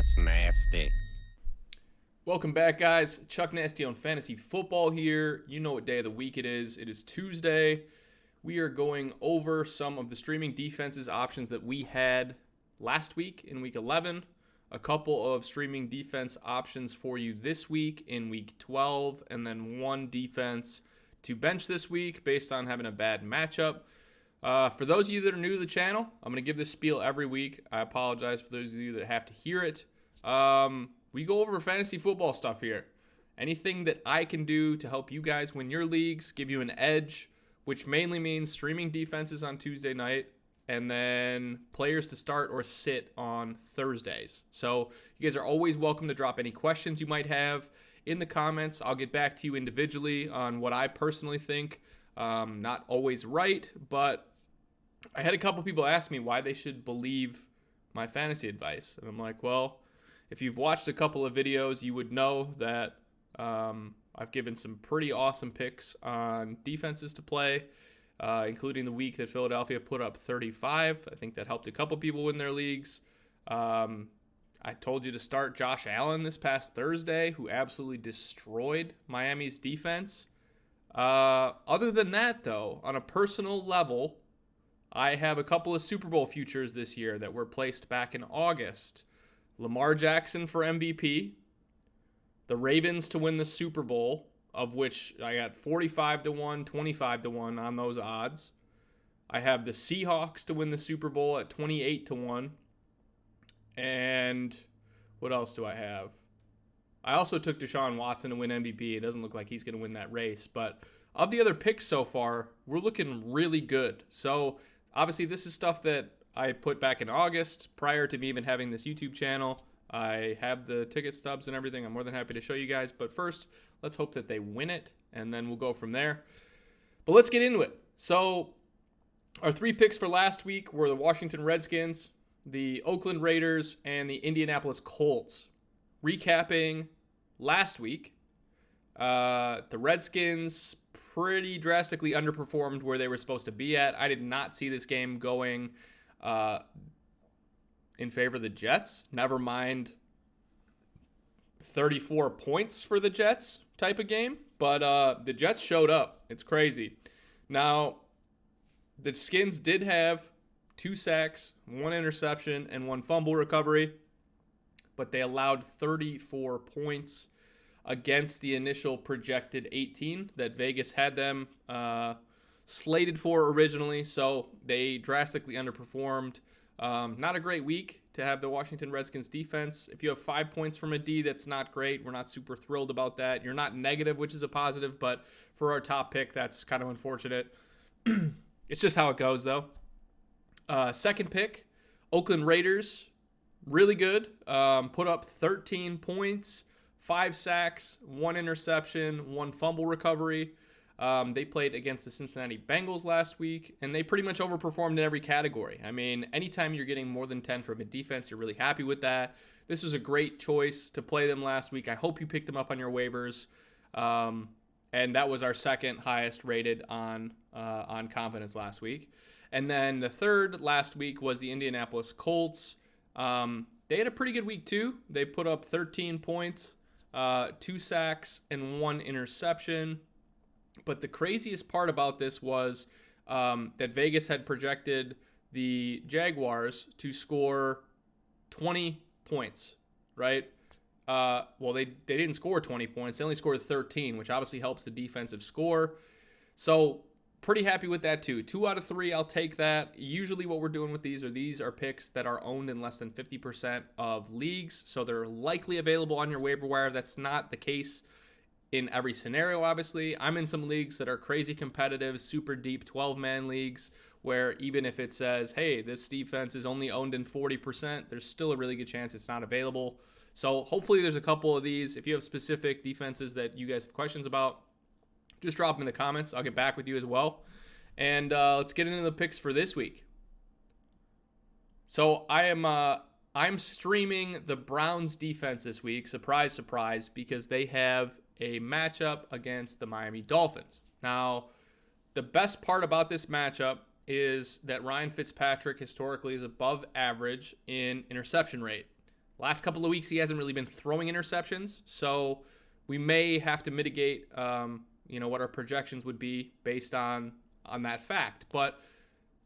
That's nasty. Welcome back, guys. Chuck Nasty on Fantasy Football here. You know what day of the week it is. It is Tuesday. We are going over some of the streaming defenses options that we had last week in Week 11. A couple of streaming defense options for you this week in Week 12. And then one defense to bench this week based on having a bad matchup. For those of you that are new to the channel, I'm going to give this spiel every week. I apologize for those of you that have to hear it. We go over fantasy football stuff here. Anything that I can do to help you guys win your leagues, give you an edge, which mainly means streaming defenses on Tuesday night, and then players to start or sit on Thursdays. So you guys are always welcome to drop any questions you might have in the comments. I'll get back to you individually on what I personally think. Not always right, but I had a couple people ask me why they should believe my fantasy advice. And I'm like, well, if you've watched a couple of videos, you would know that I've given some pretty awesome picks on defenses to play, including the week that Philadelphia put up 35. I think that helped a couple people win their leagues. I told you to start Josh Allen this past Thursday, who absolutely destroyed Miami's defense. Other than that, though, on a personal level, I have a couple of Super Bowl futures this year that were placed back in August. Lamar Jackson for MVP, the Ravens to win the Super Bowl, of which I got 45 to 1, 25 to 1 on those odds. I have the Seahawks to win the Super Bowl at 28 to 1. And what else do I have? I also took Deshaun Watson to win MVP. It doesn't look like he's going to win that race. But of the other picks so far, we're looking really good. So obviously this is stuff that I put back in August prior to me even having this YouTube channel. I have the ticket stubs and everything. I'm more than happy to show you guys. But first, let's hope that they win it, and then we'll go from there. But let's get into it. So our three picks for last week were the Washington Redskins, the Oakland Raiders, and the Indianapolis Colts. Recapping last week, the Redskins pretty drastically underperformed where they were supposed to be at. I did not see this game going in favor of the Jets. Never mind 34 points for the Jets type of game. But the Jets showed up. It's crazy. Now, the Skins did have 2 sacks, 1 interception, and 1 fumble recovery. But they allowed 34 points against the initial projected 18 that Vegas had them slated for originally, so they drastically underperformed. Not a great week to have the Washington Redskins defense. If you have 5 points from a D, that's not great. We're not super thrilled about that. You're not negative, which is a positive, but for our top pick, that's kind of unfortunate. It's just how it goes, though. Second pick, Oakland Raiders, really good. Put up 13 points, 5 sacks, 1 interception, 1 fumble recovery. They played against the Cincinnati Bengals last week, and they pretty much overperformed in every category. I mean, anytime you're getting more than 10 from a defense, you're really happy with that. This was a great choice to play them last week. I hope you picked them up on your waivers. And that was our second highest rated on confidence last week. And then the third last week was the Indianapolis Colts. They had a pretty good week too. They put up 13 points, 2 sacks, and 1 interception. But the craziest part about this was that Vegas had projected the Jaguars to score 20 points, right? Well, they didn't score 20 points. They only scored 13, which obviously helps the defensive score. So pretty happy with that too. 2 out of 3, I'll take that. Usually what we're doing with these are picks that are owned in less than 50% of leagues. So they're likely available on your waiver wire. That's not the case in every scenario, obviously. I'm in some leagues that are crazy competitive, super deep 12-man leagues where even if it says, hey, this defense is only owned in 40%, there's still a really good chance it's not available. So hopefully there's a couple of these. If you have specific defenses that you guys have questions about, just drop them in the comments. I'll get back with you as well. And let's get into the picks for this week. So I'm streaming the Browns defense this week. Surprise, surprise, because they have a matchup against the Miami Dolphins. Now, the best part about this matchup is that Ryan Fitzpatrick historically is above average in interception rate. Last couple of weeks, he hasn't really been throwing interceptions, so we may have to mitigate, what our projections would be based on that fact. But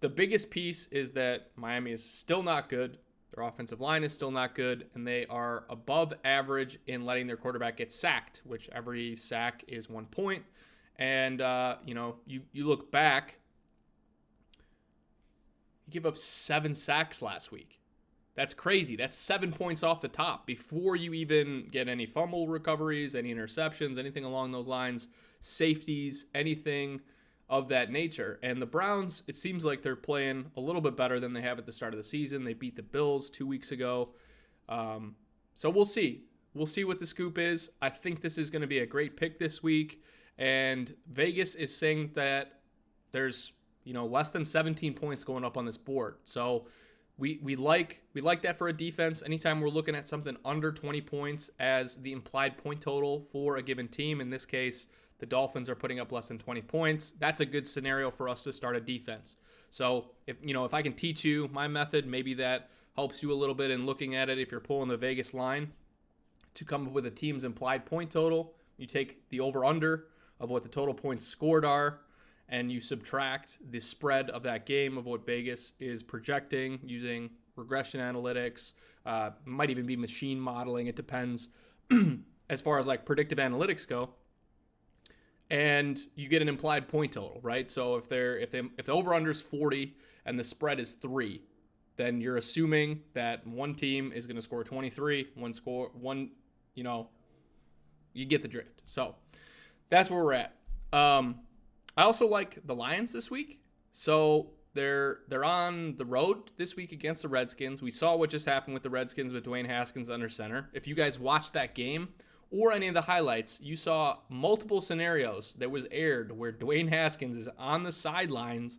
the biggest piece is that Miami is still not good. Their offensive line is still not good, and they are above average in letting their quarterback get sacked, which every sack is 1 point. And, you look back, he gave up 7 sacks last week. That's crazy. That's 7 points off the top before you even get any fumble recoveries, any interceptions, anything along those lines, safeties, anything of that nature. And the Browns, it seems like they're playing a little bit better than they have at the start of the season. They beat the Bills 2 weeks ago. So we'll see. We'll see what the scoop is. I think this is going to be a great pick this week. And Vegas is saying that there's, less than 17 points going up on this board. So we like that for a defense. Anytime we're looking at something under 20 points as the implied point total for a given team, in this case, the Dolphins are putting up less than 20 points. That's a good scenario for us to start a defense. So if I can teach you my method, maybe that helps you a little bit in looking at it. If you're pulling the Vegas line to come up with a team's implied point total, you take the over-under of what the total points scored are, and you subtract the spread of that game of what Vegas is projecting using regression analytics, might even be machine modeling. It depends as far as like predictive analytics go. And you get an implied point total, right? So if the over-under is 40 and the spread is 3, then you're assuming that one team is going to score 23, you get the drift. So that's where we're at. I also like the Lions this week. So they're on the road this week against the Redskins. We saw what just happened with the Redskins with Dwayne Haskins under center. If you guys watched that game or any of the highlights, you saw multiple scenarios that was aired where Dwayne Haskins is on the sidelines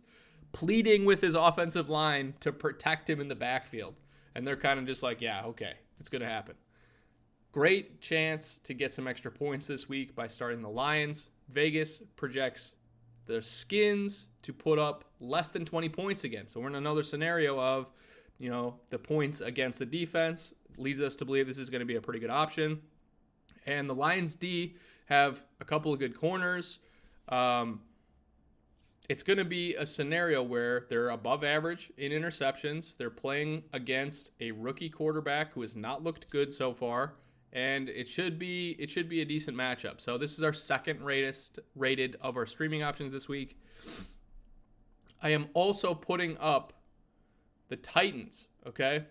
pleading with his offensive line to protect him in the backfield. And they're kind of just like, yeah, okay, it's going to happen. Great chance to get some extra points this week by starting the Lions. Vegas projects the Skins to put up less than 20 points again. So we're in another scenario of, the points against the defense leads us to believe this is going to be a pretty good option. And the Lions D have a couple of good corners. It's going to be a scenario where they're above average in interceptions. They're playing against a rookie quarterback who has not looked good so far. And it should be a decent matchup. So this is our second rated of our streaming options this week. I am also putting up the Titans, okay?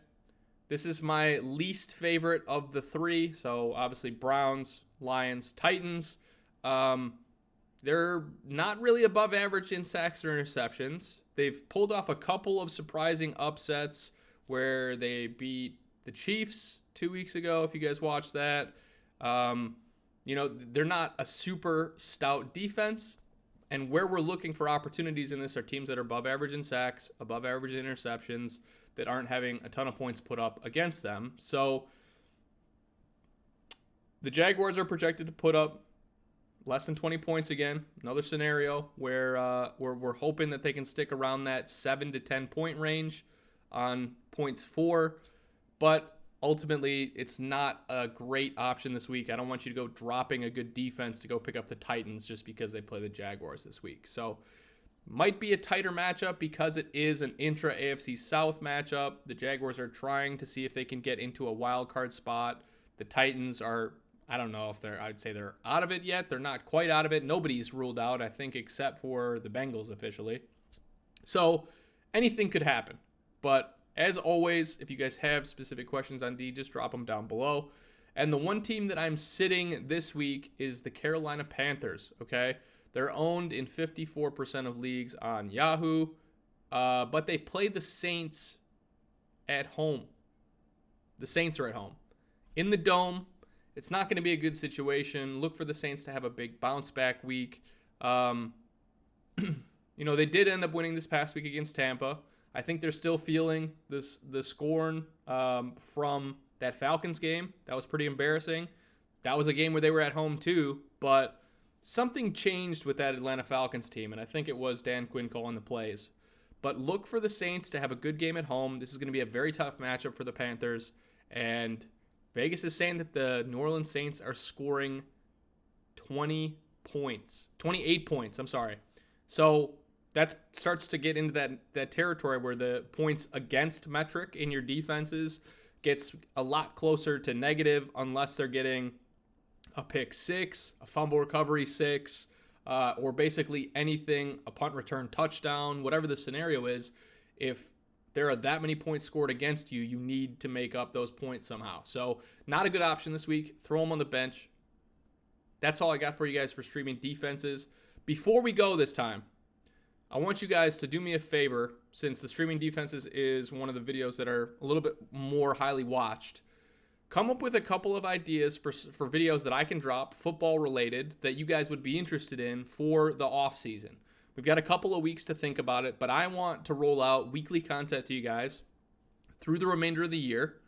This is my least favorite of the three. So obviously Browns, Lions, Titans. They're not really above average in sacks or interceptions. They've pulled off a couple of surprising upsets where they beat the Chiefs 2 weeks ago, if you guys watched that. They're not a super stout defense. And where we're looking for opportunities in this are teams that are above average in sacks, above average in interceptions, that aren't having a ton of points put up against them. So the Jaguars are projected to put up less than 20 points again. Another scenario where we're hoping that they can stick around that 7 to 10 point range on points for. But ultimately, it's not a great option this week. I don't want you to go dropping a good defense to go pick up the Titans just because they play the Jaguars this week. So might be a tighter matchup because it is an intra-AFC South matchup. The Jaguars are trying to see if they can get into a wild card spot. The Titans are, I don't know if I'd say they're out of it yet. They're not quite out of it. Nobody's ruled out, I think, except for the Bengals officially. So anything could happen. But as always, if you guys have specific questions on D, just drop them down below. And the one team that I'm sitting this week is the Carolina Panthers, okay? They're owned in 54% of leagues on Yahoo, but they play the Saints at home. The Saints are at home. In the Dome, it's not going to be a good situation. Look for the Saints to have a big bounce-back week. They did end up winning this past week against Tampa. I think they're still feeling the scorn from that Falcons game. That was pretty embarrassing. That was a game where they were at home too, but something changed with that Atlanta Falcons team, and I think it was Dan Quinn calling the plays. But look for the Saints to have a good game at home. This is going to be a very tough matchup for the Panthers, And Vegas is saying that the New Orleans Saints are scoring 28 points. I'm sorry. So that starts to get into that territory where the points against metric in your defenses gets a lot closer to negative unless they're getting a pick six, a fumble recovery six, or basically anything, a punt return touchdown, whatever the scenario is. If there are that many points scored against you, you need to make up those points somehow. So not a good option this week. Throw them on the bench. That's all I got for you guys for streaming defenses. Before we go this time, I want you guys to do me a favor, since the streaming defenses is one of the videos that are a little bit more highly watched. Come up with a couple of ideas for videos that I can drop, football related, that you guys would be interested in for the off season. We've got a couple of weeks to think about it, but I want to roll out weekly content to you guys through the remainder of the year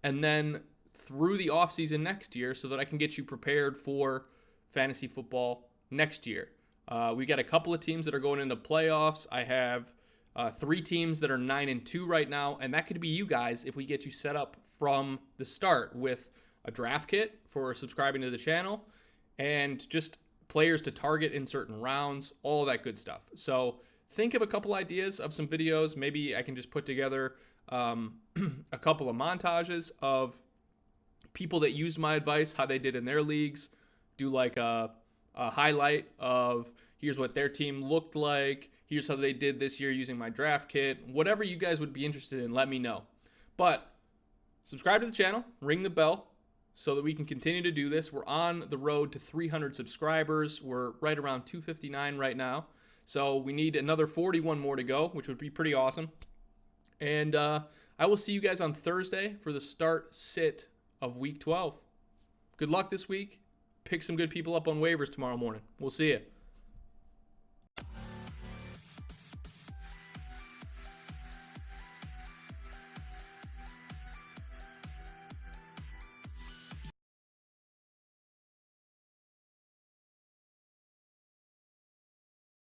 and then through the off season next year so that I can get you prepared for fantasy football next year. We got a couple of teams that are going into playoffs. I have 3 teams that are 9-2 right now, and that could be you guys if we get you set up from the start with a draft kit for subscribing to the channel and just players to target in certain rounds, all that good stuff. So think of a couple ideas of some videos. Maybe I can just put together a couple of montages of people that used my advice, how they did in their leagues, do like a highlight of here's what their team looked like, here's how they did this year using my draft kit. Whatever you guys would be interested in, let me know. But subscribe to the channel, ring the bell so that we can continue to do this. We're on the road to 300 subscribers. We're right around 259 right now. So we need another 41 more to go, which would be pretty awesome. And I will see you guys on Thursday for the start-sit of Week 12. Good luck this week. Pick some good people up on waivers tomorrow morning. We'll see you.